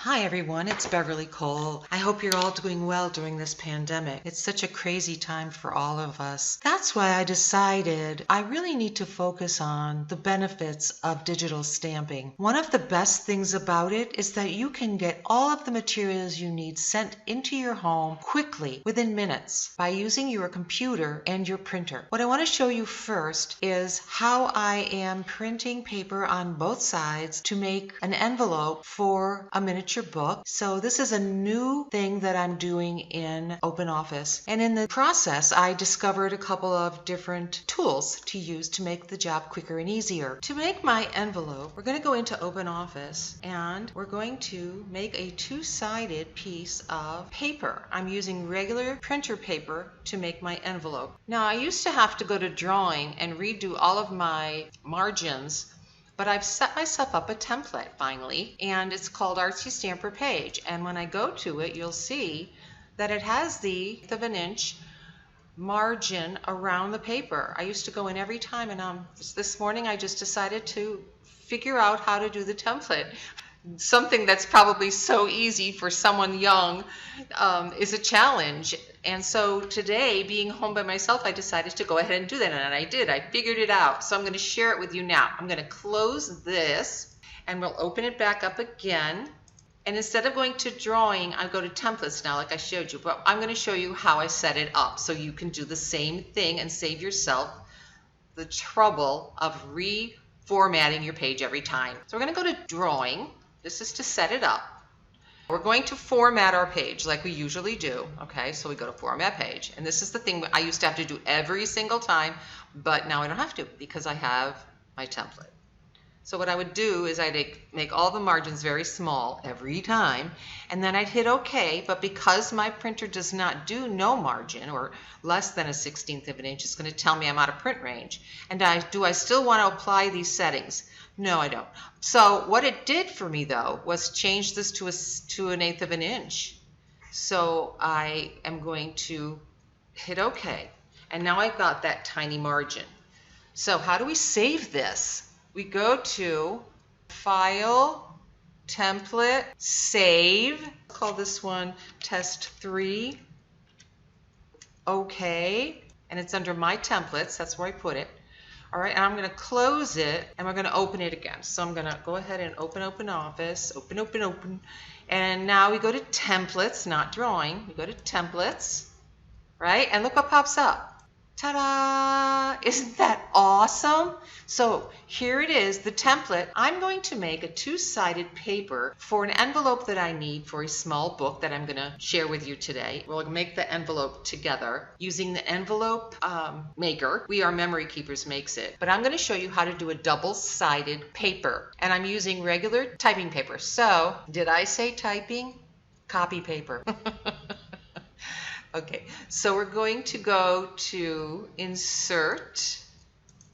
Hi everyone, it's Beverly Cole. I hope you're all doing well during this pandemic. It's such a crazy time for all of us. That's why I decided I really need to focus on the benefits of digital stamping. One of the best things about it is that you can get all of the materials you need sent into your home quickly, within minutes, by using your computer and your printer. What I want to show you first is how I am printing paper on both sides to make an envelope for a miniature book. So this is a new thing that I'm doing in OpenOffice. And in the process, I discovered a couple of different tools to use to make the job quicker and easier. To make my envelope, we're going to go into OpenOffice and we're going to make a two-sided piece of paper. I'm using regular printer paper to make my envelope. Now, I used to have to go to drawing and redo all of my margins, but I've set myself up a template finally, and it's called Artsystamper page. And when I go to it, you'll see that it has the 1/8 of an inch margin around the paper. I used to go in every time, and this morning I just decided to figure out how to do the template. Something that's probably so easy for someone young is a challenge. And so today, being home by myself, I decided to go ahead and do that, and I did. I figured it out. So I'm going to share it with you now. I'm going to close this, and we'll open it back up again. And instead of going to drawing, I go to templates now, like I showed you. But I'm going to show you how I set it up so you can do the same thing and save yourself the trouble of reformatting your page every time. So we're going to go to drawing. This is to set it up. We're going to format our page like we usually do. Okay, so we go to format page. And this is the thing I used to have to do every single time, but now I don't have to because I have my template. So what I would do is I'd make all the margins very small every time, and then I'd hit OK, but because my printer does not do no margin or less than a 1/16 of an inch, it's going to tell me I'm out of print range. And do I still want to apply these settings? No, I don't. So what it did for me though was change this to 1/8 of an inch. So I am going to hit OK, and now I've got that tiny margin. So how do we save this? We go to File, Template, Save. I'll call this one Test 3. OK, and it's under My Templates. That's where I put it. All right, and I'm going to close it, and we're going to open it again. So I'm going to go ahead and open OpenOffice, open. And now we go to Templates, not Drawing. We go to Templates, right? And look what pops up. Ta-da! Isn't that awesome? So here it is, the template. I'm going to make a two-sided paper for an envelope that I need for a small book that I'm going to share with you today. We'll make the envelope together using the envelope maker. We Are Memory Keepers makes it. But I'm going to show you how to do a double-sided paper. And I'm using regular typing paper. So, did I say typing? Copy paper. Okay, so we're going to go to Insert,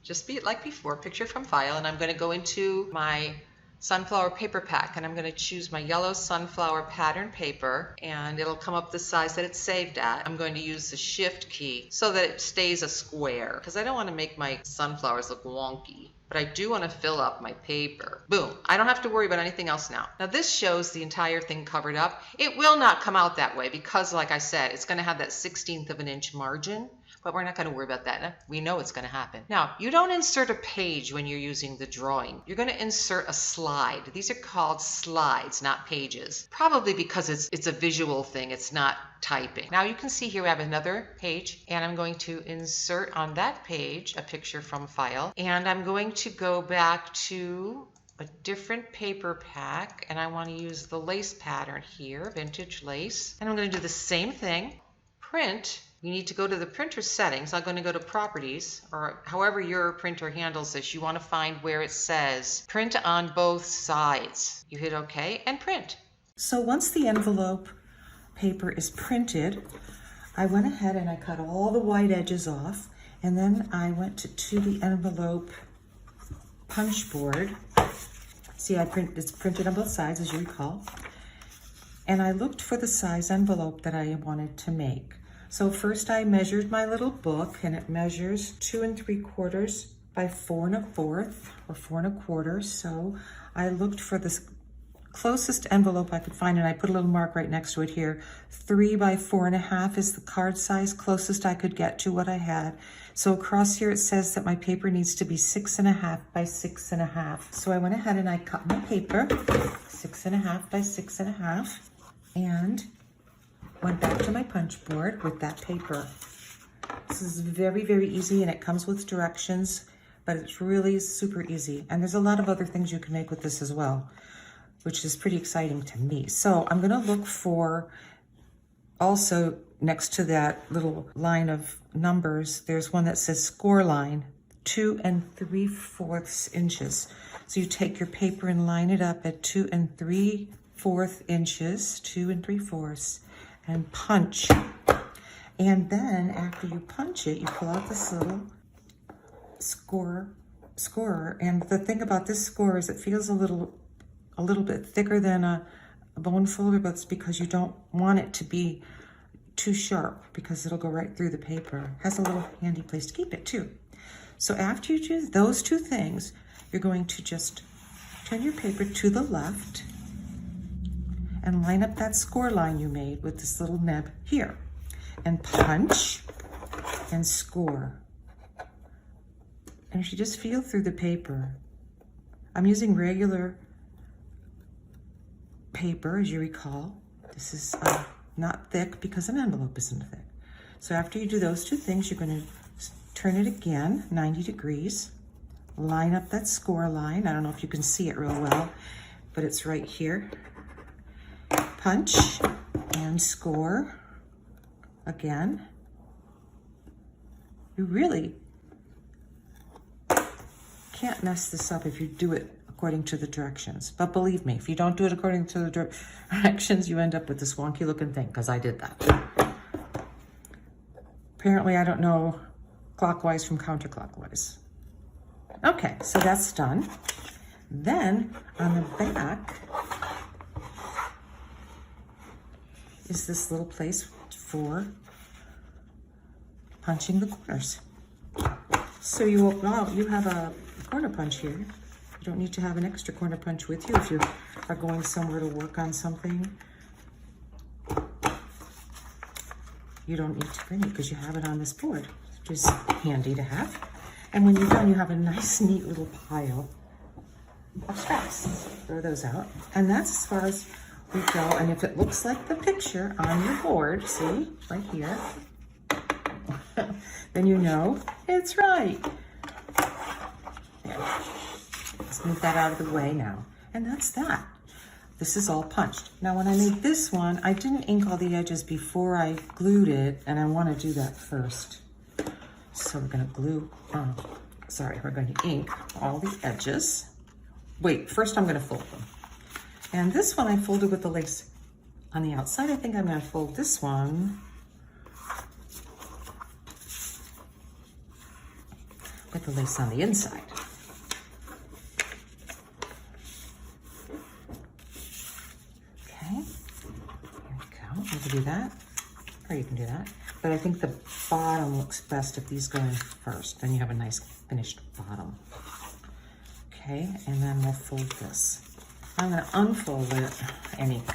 just be like before, Picture from File, and I'm going to go into my sunflower paper pack, and I'm going to choose my yellow sunflower pattern paper, and it'll come up the size that it's saved at. I'm going to use the Shift key so that it stays a square, because I don't want to make my sunflowers look wonky. But I do want to fill up my paper. Boom. I don't have to worry about anything else now. Now this shows the entire thing covered up. It will not come out that way because, like I said, it's going to have that 1/16 of an inch margin, but we're not going to worry about that. We know it's going to happen. Now, you don't insert a page when you're using the drawing. You're going to insert a slide. These are called slides, not pages. Probably because it's a visual thing. It's not typing. Now you can see here we have another page, and I'm going to insert on that page a picture from File, and I'm going to go back to a different paper pack, and I want to use the lace pattern here, vintage lace, and I'm going to do the same thing. Print. You need to go to the printer settings. I'm going to go to properties, or however your printer handles this. You want to find where it says print on both sides. You hit OK and print. So once the envelope paper is printed, I went ahead and I cut all the white edges off, and then I went to the envelope punch board. See, it's printed on both sides, as you recall, and I looked for the size envelope that I wanted to make. So first I measured my little book, and it measures 2 3/4 by 4 1/4 or 4 1/4. So I looked for this closest envelope I could find, and I put a little mark right next to it here. 3 by 4.5 is the card size, closest I could get to what I had. So across here it says that my paper needs to be 6.5 by 6.5. So I went ahead and I cut my paper 6.5 by 6.5 and went back to my punch board with that paper. This is very, very easy, and it comes with directions, but it's really super easy. And there's a lot of other things you can make with this as well, which is pretty exciting to me. So I'm gonna look for, also next to that little line of numbers, there's one that says score line, 2 3/4 inches. So you take your paper and line it up at 2 3/4 inches, 2 3/4, and punch. And then after you punch it, you pull out this little scorer. And the thing about this scorer is it feels a little bit thicker than a bone folder, but it's because you don't want it to be too sharp, because it'll go right through the paper. It has a little handy place to keep it too. So after you do those two things, you're going to just turn your paper to the left and line up that score line you made with this little nib here, and punch and score. And if you just feel through the paper, I'm using regular paper, as you recall. This is not thick because an envelope isn't thick. So after you do those two things, you're going to turn it again 90 degrees, line up that score line. I don't know if you can see it real well, but it's right here. Punch and score again. You really can't mess this up if you do it according to the directions. But believe me, if you don't do it according to the directions, you end up with this wonky looking thing, because I did that. Apparently I don't know clockwise from counterclockwise. Okay, so that's done. Then on the back is this little place for punching the corners. So you have a corner punch here. You don't need to have an extra corner punch with you if you are going somewhere to work on something. You don't need to bring it because you have it on this board, which is handy to have. And when you're done, you have a nice, neat little pile of scraps. Throw those out. And that's as far as we go. And if it looks like the picture on your board, see, right here, then you know it's right. There. Let's move that out of the way now. And that's that. This is all punched. Now when I made this one, I didn't ink all the edges before I glued it, and I want to do that first. So we're going to we're going to ink all the edges. Wait, first I'm going to fold them. And this one I folded with the lace on the outside. I think I'm going to fold this one with the lace on the inside. Okay, here we go. You can do that, or you can do that. But I think the bottom looks best if these go in first. Then you have a nice finished bottom. Okay, and then we'll fold this. I'm going to unfold it and ink.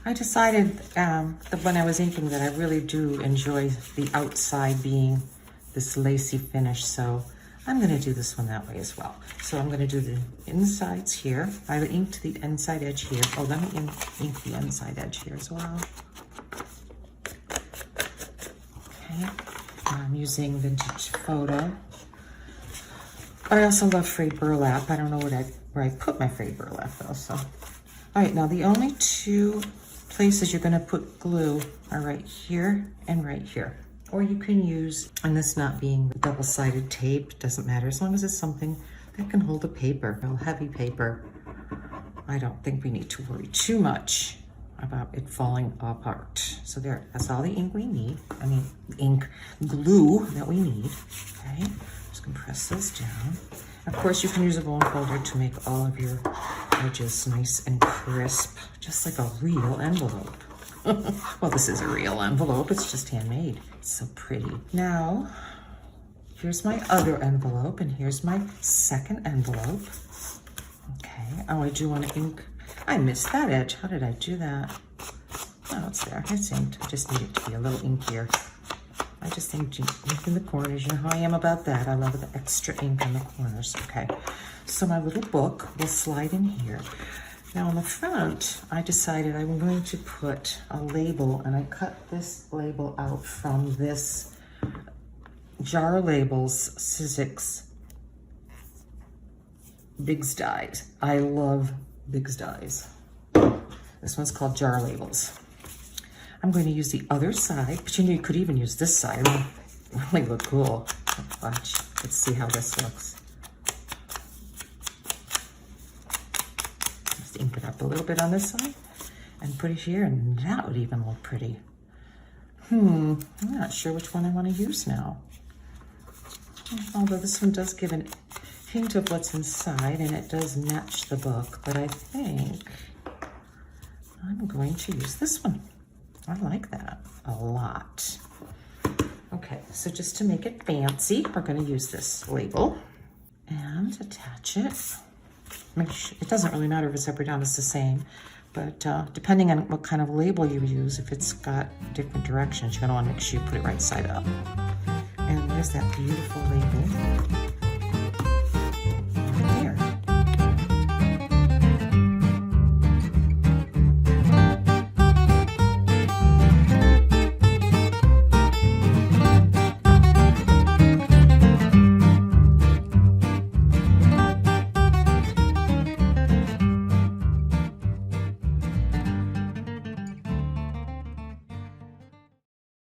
I decided that when I was inking that I really do enjoy the outside being this lacy finish, so I'm going to do this one that way as well. So I'm going to do the insides here. I inked the inside edge here. Oh, let me ink the inside edge here as well. Okay, I'm using Vintage Photo. But I also love frayed burlap. I don't know where I put my frayed burlap though. So, all right, now the only two places you're going to put glue are right here and right here. Or you can use, and this not being double-sided tape, doesn't matter as long as it's something that can hold a paper, heavy paper. I don't think we need to worry too much about it falling apart. So there, that's all the ink we need. I mean, glue that we need. Okay, just compress those down. Of course, you can use a bone folder to make all of your edges nice and crisp, just like a real envelope. Well, this is a real envelope. It's just handmade. It's so pretty. Now, here's my other envelope, and here's my second envelope. Okay. Okay, oh, I do want to ink. I missed that edge. How did I do that? Oh, it's there. It's inked. I just need it to be a little inkier. I just inked ink in the corners. You know how I am about that. I love the extra ink on the corners. Okay, so my little book will slide in here. Now on the front, I decided I'm going to put a label, and I cut this label out from this Jar Labels Sizzix Big's Dies. I love Big's Dies. This one's called Jar Labels. I'm going to use the other side, but you know, you could even use this side. It'll really look cool. Watch. Let's see how this looks. Just ink it up a little bit on this side and put it here, and that would even look pretty. I'm not sure which one I want to use now. Although this one does give a hint of what's inside, and it does match the book, but I think I'm going to use this one. I like that a lot. Okay, so just to make it fancy, we're going to use this label and attach it. Make sure, it doesn't really matter if it's up or down, it's the same. But depending on what kind of label you use, if it's got different directions, you're going to want to make sure you put it right side up. And there's that beautiful label.